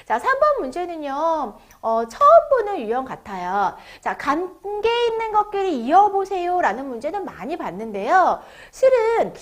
자, 3번 문제는요. 처음 보는 유형 같아요. 자, 관계 있는 것끼리 이어보세요 라는 문제는 많이 봤는데요. 실은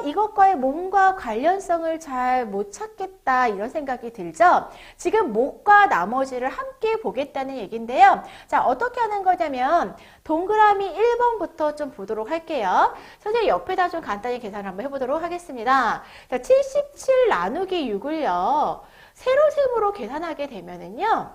이것과의 뭔가 관련성을 잘 못 찾겠다 이런 생각이 들죠. 지금 목과 나머지를 함께 보겠다는 얘기인데요. 자, 어떻게 하는 거냐면 동그라미 1번부터 좀 보도록 할게요. 선생님 옆에다 좀 간단히 계산을 한번 해보도록 하겠습니다. 자, 77 나누기 6을요. 세로셈으로 계산하게 되면은요.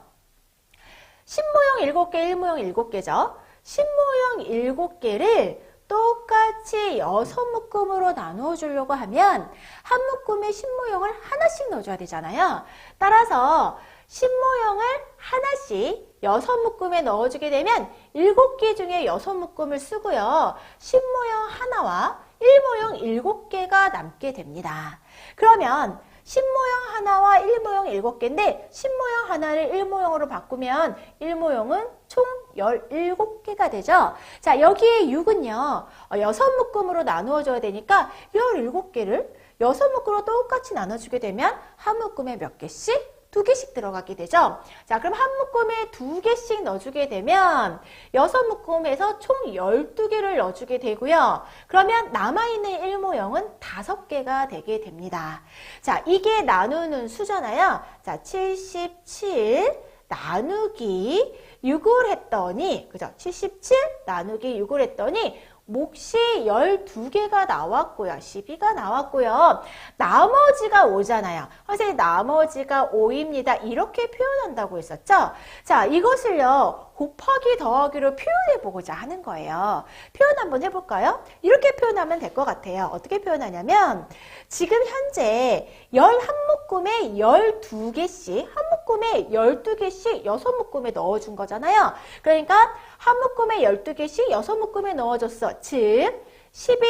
신모형 7개, 1모형 7개죠. 신모형 7개를 똑같이 6묶음으로 나누어 주려고 하면 한 묶음에 신모형을 하나씩 넣어줘야 되잖아요. 따라서 신모형을 하나씩 6묶음에 넣어주게 되면 7개 중에 6묶음을 쓰고요. 신모형 하나와 1모형 7개가 남게 됩니다. 그러면 신모형 하나와 1모형 7개인데 신모형 하나를 1모형으로 바꾸면 1모형은 총 17개가 되죠. 자, 여기에 6은요. 6묶음으로 나누어줘야 되니까 17개를 6묶음으로 똑같이 나눠주게 되면 한 묶음에 몇 개씩? 2개씩 들어가게 되죠. 자, 그럼 한 묶음에 2개씩 넣어주게 되면 6묶음에서 총 12개를 넣어주게 되고요. 그러면 남아있는 1모형은 5개가 되게 됩니다. 자, 이게 나누는 수잖아요. 자, 77 나누기 6을 했더니, 그죠? 77 나누기 6을 했더니 몫이 12개가 나왔고요. 12가 나왔고요. 나머지가 5잖아요. 선생님 나머지가 5입니다. 이렇게 표현한다고 했었죠? 자, 이것을요. 곱하기 더하기로 표현해보고자 하는 거예요. 표현 한번 해볼까요? 이렇게 표현하면 될 것 같아요. 어떻게 표현하냐면 지금 현재 11묶음에 12개씩 한 묶음에 12개씩 6묶음에 넣어준 거잖아요. 그러니까 한 묶음에 12개씩 6묶음에 넣어줬어. 즉 12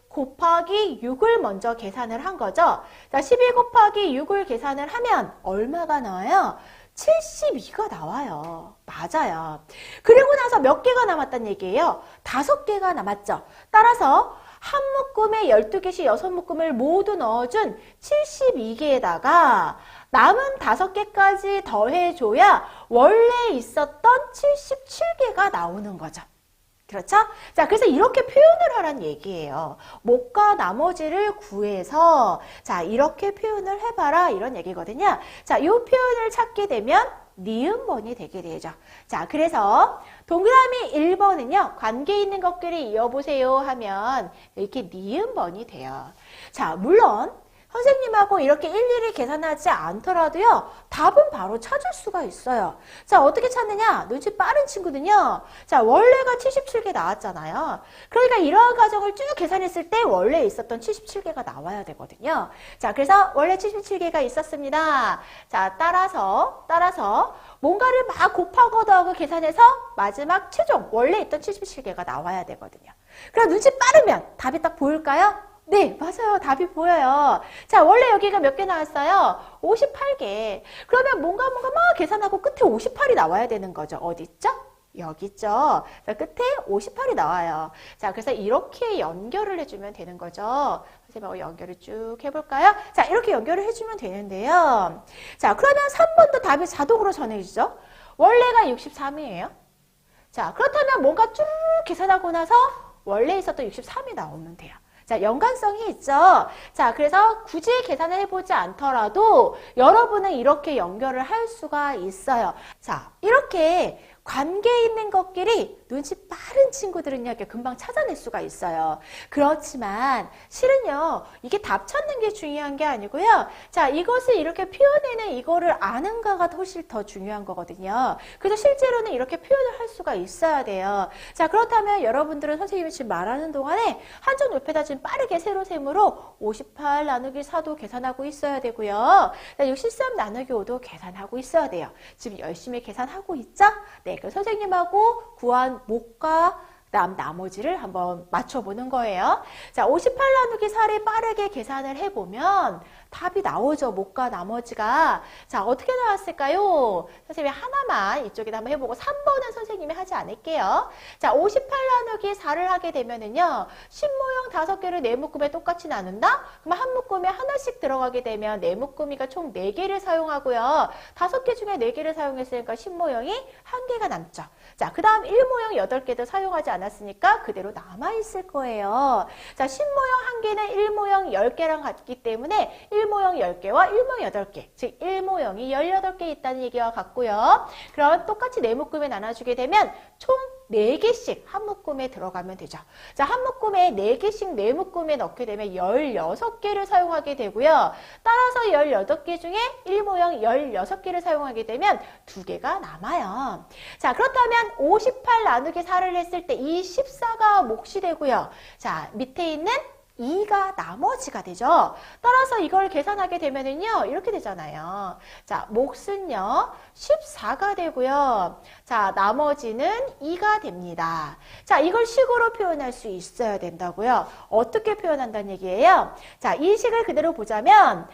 곱하기 6을 먼저 계산을 한 거죠. 자, 12 곱하기 6을 계산을 하면 얼마가 나와요? 72가 나와요. 맞아요. 그리고 나서 몇 개가 남았다는 얘기예요? 5개가 남았죠. 따라서 한 묶음에 12개씩 6묶음을 모두 넣어준 72개에다가 남은 5개까지 더해줘야 원래 있었던 77개가 나오는 거죠. 그렇죠? 자, 그래서 이렇게 표현을 하란 얘기예요. 몫과 나머지를 구해서 자, 이렇게 표현을 해봐라 이런 얘기거든요. 자, 이 표현을 찾게 되면 니은번이 되게 되죠. 자, 그래서 동그라미 1번은요. 관계 있는 것끼리 이어보세요 하면 이렇게 니은번이 돼요. 자, 물론 선생님하고 이렇게 일일이 계산하지 않더라도요. 답은 바로 찾을 수가 있어요. 자, 어떻게 찾느냐? 눈치 빠른 친구는요. 자, 원래가 77개 나왔잖아요. 그러니까 이러한 과정을 쭉 계산했을 때 원래 있었던 77개가 나와야 되거든요. 자, 그래서 원래 77개가 있었습니다. 자, 따라서 뭔가를 막 곱하고 더하고 계산해서 마지막 최종 원래 있던 77개가 나와야 되거든요. 그럼 눈치 빠르면 답이 딱 보일까요? 네, 맞아요. 답이 보여요. 자, 원래 여기가 몇 개 나왔어요? 58개. 그러면 뭔가 막 계산하고 끝에 58이 나와야 되는 거죠. 어디 있죠? 여기 있죠. 자, 끝에 58이 나와요. 자, 그래서 이렇게 연결을 해주면 되는 거죠. 선생님하고 연결을 쭉 해볼까요? 자, 이렇게 연결을 해주면 되는데요. 자, 그러면 3번도 답이 자동으로 전해지죠? 원래가 63이에요. 자, 그렇다면 뭔가 쭉 계산하고 나서 원래 있었던 63이 나오면 돼요. 자, 연관성이 있죠. 자, 그래서 굳이 계산을 해보지 않더라도 여러분은 이렇게 연결을 할 수가 있어요. 자, 이렇게 관계 있는 것끼리 눈치 빠른 친구들은요, 이렇게 금방 찾아낼 수가 있어요. 그렇지만 실은요, 이게 답 찾는 게 중요한 게 아니고요. 자, 이것을 이렇게 표현해낸 이거를 아는가가 훨씬 더 중요한 거거든요. 그래서 실제로는 이렇게 표현을 할 수가 있어야 돼요. 자, 그렇다면 여러분들은 선생님이 지금 말하는 동안에 한쪽 옆에다 지금 빠르게 세로셈으로 58 나누기 4도 계산하고 있어야 되고요. 63 나누기 5도 계산하고 있어야 돼요. 지금 열심히 계산하고 있죠? 네, 그 선생님하고 구한 몫과 나머지를 한번 맞춰보는 거예요. 자, 58 나누기 4를 빠르게 계산을 해보면 답이 나오죠. 못과 나머지가. 자, 어떻게 나왔을까요? 선생님이 하나만 이쪽에다 한번 해보고 3번은 선생님이 하지 않을게요. 자, 58 나누기 4를 하게 되면은요. 신모형 5개를 네 묶음에 똑같이 나눈다? 그럼 한 묶음에 하나씩 들어가게 되면 네 묶음이가 총 4개를 사용하고요. 5개 중에 4개를 사용했으니까 신모형이 1개가 남죠. 자, 그 다음 1모형 8개도 사용하지 않았으니까 그대로 남아있을 거예요. 자, 신모형 1개는 1모형 10개랑 같기 때문에 1모형 10개와 1모형 8개, 즉 1모형이 18개 있다는 얘기와 같고요. 그럼 똑같이 네 묶음에 나눠주게 되면 총 4개씩 한 묶음에 들어가면 되죠. 자, 한 묶음에 4개씩 네 묶음에 넣게 되면 16개를 사용하게 되고요. 따라서 18개 중에 1모형 16개를 사용하게 되면 2개가 남아요. 자, 그렇다면 58 나누기 4를 했을 때 이 14가 몫이 되고요. 자, 밑에 있는 2가 나머지가 되죠. 따라서 이걸 계산하게 되면은요, 이렇게 되잖아요. 자, 몫은요, 14가 되고요. 자, 나머지는 2가 됩니다. 자, 이걸 식으로 표현할 수 있어야 된다고요. 어떻게 표현한다는 얘기예요? 자, 이 식을 그대로 보자면,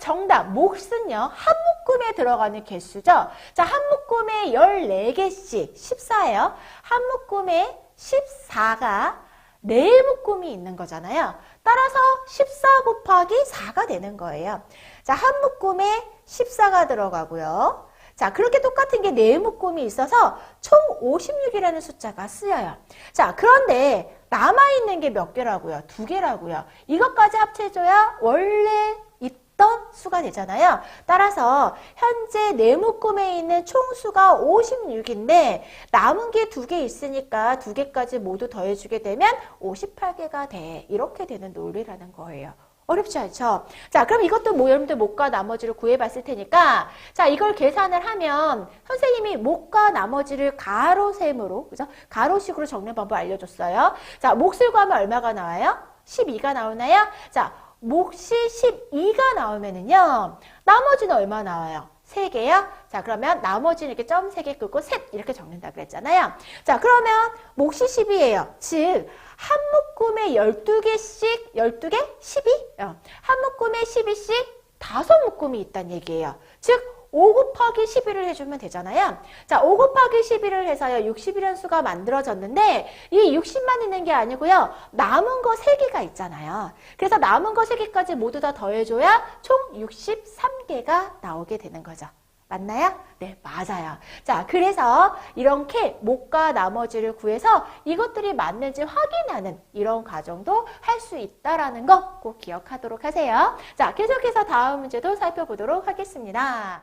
정답, 몫은요, 한 묶음에 들어가는 개수죠. 자, 한 묶음에 14개씩, 14예요. 한 묶음에 14가 네 묶음이 있는 거잖아요. 따라서 14 곱하기 4가 되는 거예요. 자, 한 묶음에 14가 들어가고요. 자, 그렇게 똑같은 게 네 묶음이 있어서 총 56이라는 숫자가 쓰여요. 자, 그런데 남아있는 게 몇 개라고요? 2개라고요. 이것까지 합쳐줘야 원래 있던 수가 되잖아요. 따라서 현재 네 묶음에 있는 총수가 56인데 남은 게 2개 있으니까 2개까지 모두 더해주게 되면 58개가 돼. 이렇게 되는 논리라는 거예요. 어렵지 않죠? 자, 그럼 이것도 여러분들 못과 나머지를 구해봤을 테니까 자, 이걸 계산을 하면 선생님이 못과 나머지를 가로셈으로, 그죠? 가로식으로 적는 방법 알려줬어요. 자, 몫을 구하면 얼마가 나와요? 12가 나오나요? 자, 몫이 12가 나오면은요, 나머지는 얼마 나와요? 3개요? 자, 그러면 나머지는 이렇게 점 3개 끄고 셋 이렇게 적는다 그랬잖아요. 자, 그러면 몫이 10이에요. 즉, 한 묶음에 12개씩, 12개? 12? 한 묶음에 12씩 5묶음이 있다는 얘기예요. 즉, 5 곱하기 11을 해주면 되잖아요. 자, 5 곱하기 11을 해서요, 60이라는 수가 만들어졌는데, 이 60만 있는 게 아니고요, 남은 거 3개가 있잖아요. 그래서 남은 거 3개까지 모두 다 더해줘야 총 63개가 나오게 되는 거죠. 맞나요? 네, 맞아요. 자, 그래서 이렇게 못과 나머지를 구해서 이것들이 맞는지 확인하는 이런 과정도 할 수 있다라는 거 꼭 기억하도록 하세요. 자, 계속해서 다음 문제도 살펴보도록 하겠습니다.